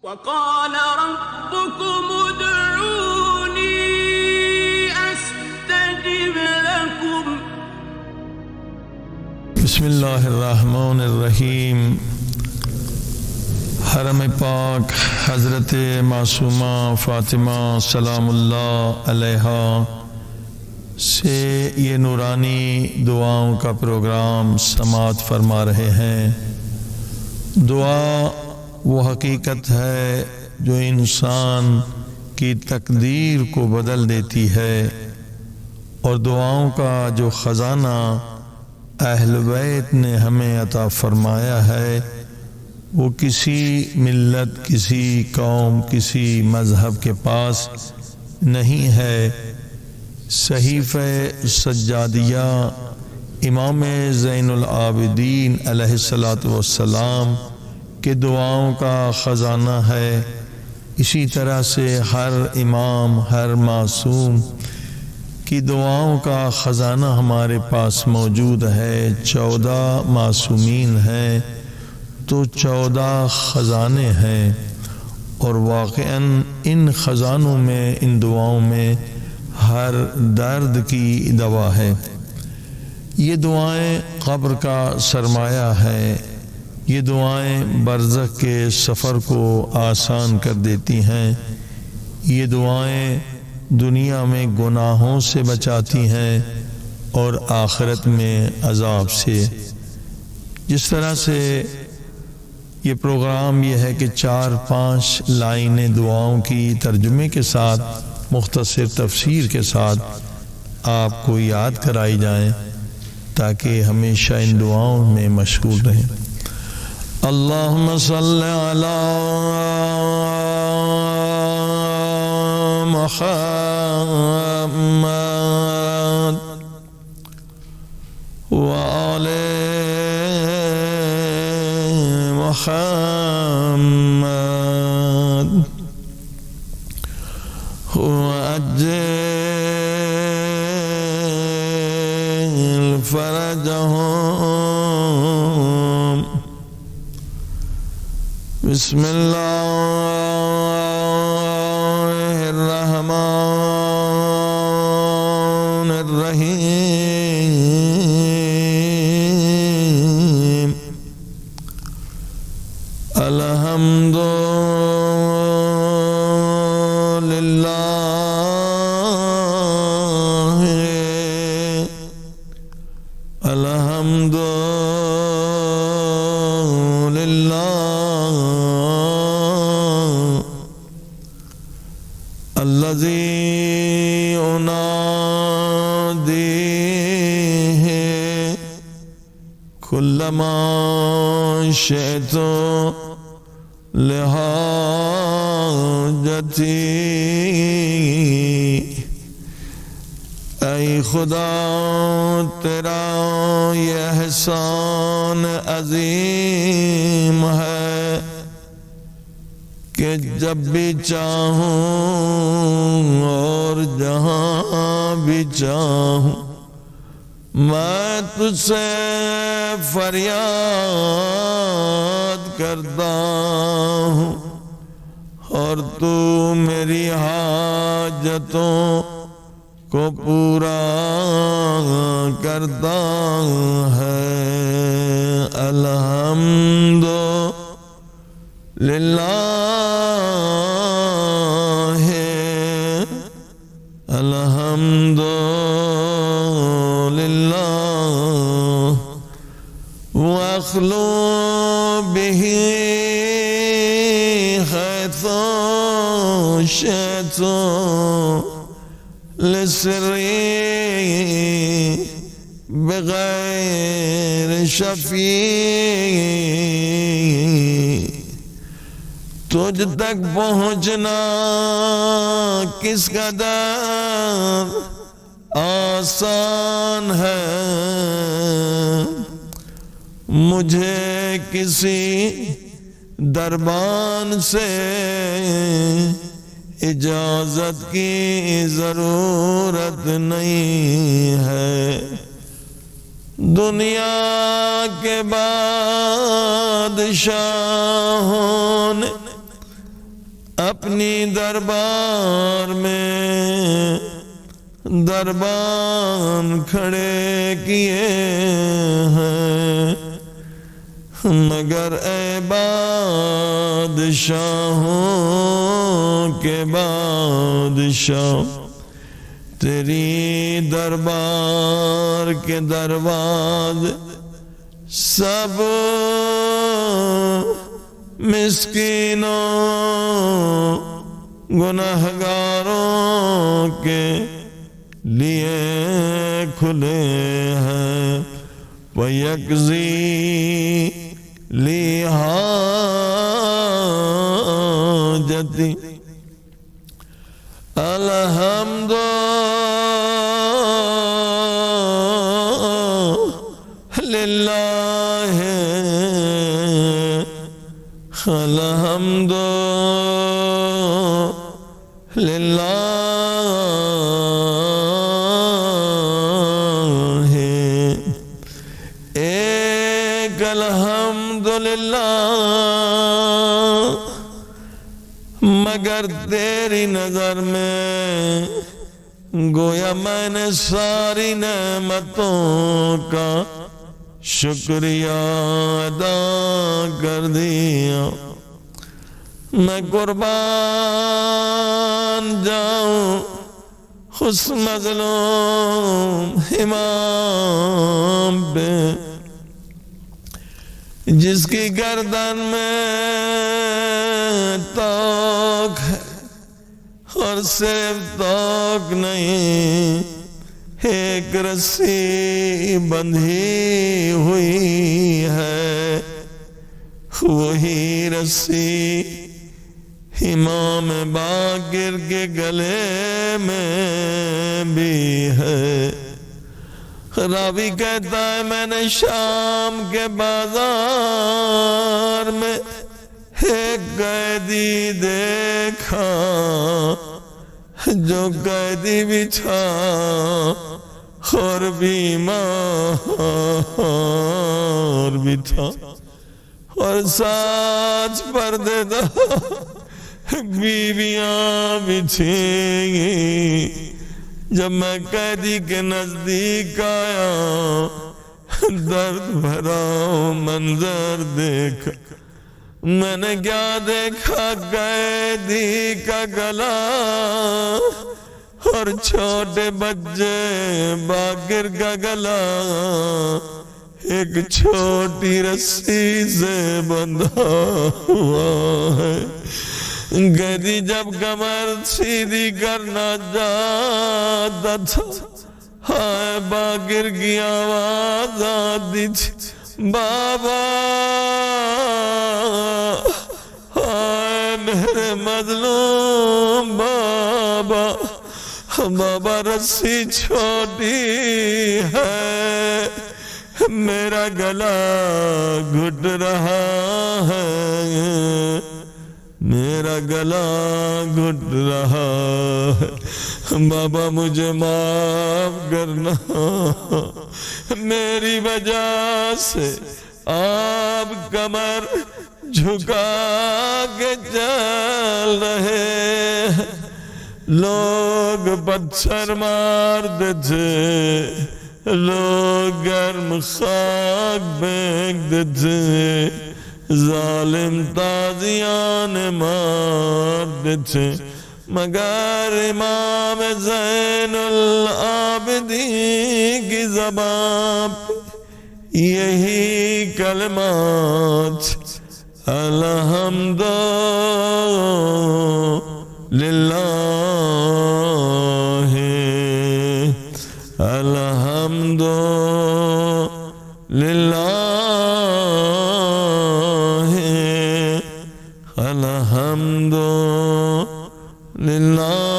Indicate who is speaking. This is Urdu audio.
Speaker 1: وقال ربكم ادعوني استجب لكم
Speaker 2: بسم اللہ الرحمن الرحیم۔ حرم پاک حضرت معصومہ فاطمہ سلام اللہ علیہا سے یہ نورانی دعاؤں کا پروگرام سماعت فرما رہے ہیں۔ دعا وہ حقیقت ہے جو انسان کی تقدیر کو بدل دیتی ہے، اور دعاؤں کا جو خزانہ اہل بیت نے ہمیں عطا فرمایا ہے وہ کسی ملت، کسی قوم، کسی مذہب کے پاس نہیں ہے۔ صحیفہ سجادیہ امام زین العابدین علیہ الصلاۃ والسلام کہ دعاؤں کا خزانہ ہے۔ اسی طرح سے ہر امام، ہر معصوم کی دعاؤں کا خزانہ ہمارے پاس موجود ہے۔ 14 معصومین ہیں تو 14 خزانے ہیں، اور واقعاً ان خزانوں میں، ان دعاؤں میں ہر درد کی دوا ہے۔ یہ دعائیں قبر کا سرمایہ ہے، یہ دعائیں برزخ کے سفر کو آسان کر دیتی ہیں، یہ دعائیں دنیا میں گناہوں سے بچاتی ہیں اور آخرت میں عذاب سے۔ جس طرح سے یہ پروگرام یہ ہے کہ 4-5 لائنیں دعاؤں کی ترجمے کے ساتھ، مختصر تفسیر کے ساتھ آپ کو یاد کرائی جائیں تاکہ ہمیشہ ان دعاؤں میں مشغول رہیں۔ اللہم صلی علی محمد وآل محمد وعجل فرجهم۔ بسم اللہ الرحمن الرحیم۔ الحمد للہ الحمد الذي أناديه كلما شئت لحاجتي۔ اے خدا تیرا یہ احسان عظیم ہے کہ جب بھی چاہوں اور جہاں بھی چاہوں میں تجھ سے فریاد کرتا ہوں، اور تو میری حاجتوں کو پورا کرتا ہے۔ الحمد للہ الحمد للہ واخلو به حیث شئت لسری بغیر شفیع۔ تجھ تک پہنچنا کس قدر آسان ہے، مجھے کسی دربان سے اجازت کی ضرورت نہیں ہے۔ دنیا کے بادشاہوں نے اپنی دربار میں دربان کھڑے کیے ہیں، مگر اے بادشاہوں کے بادشاہ، تیری دربار کے دروازے سب مسکینوں گنہگاروں کے لیے کھلے ہیں، وَيَقْضِي لِي حَاجَتِي الحمد للہ الحمد للہ ایک الحمد للہ، مگر تیری نظر میں گویا میں نے ساری نعمتوں کا شکریہ ادا کر دیا۔ میں قربان جاؤں اس مظلوم امام پہ جس کی گردن میں توق ہے، اور صرف توق نہیں، ایک رسی بندھی ہوئی ہے، وہی رسی امام باقر کے گلے میں بھی ہے۔ راوی کہتا ہے میں نے شام کے بازار میں ایک قیدی دیکھا، جو قیدی بھی تھا اور بیمار بھی تھا، اور ساتھ پردے دار بیویاں بھی تھیں۔ جب میں قیدی کے نزدیک آیا، درد بھرا منظر دیکھا، میں نے کیا دیکھا؟ قیدی کا گلا اور چھوٹے بچے باقر کا گلا ایک چھوٹی رسی سے بندھا ہوا ہے۔ قیدی جب کمر سیدھی کرنا چاہتا تھا، ہائے باقر کی آواز آتی تھی، بابا، ہائے میرے مظلوم بابا، بابا رسی چھوٹی ہے، میرا گلا گھٹ رہا ہے، میرا گلا گھٹ رہا ہے، بابا مجھے معاف کرنا، میری وجہ سے آپ کمر جھکا کے چل رہے ہیں، لوگ پتھر مارتے تھے، لوگ گرم خاک پھینکتے تھے، ظالم تازیان مارتے تھے، مگر امام زین العابدین کی زبان یہی کلمات، الحمد للہ، الحمد للہ، الحمد للہ۔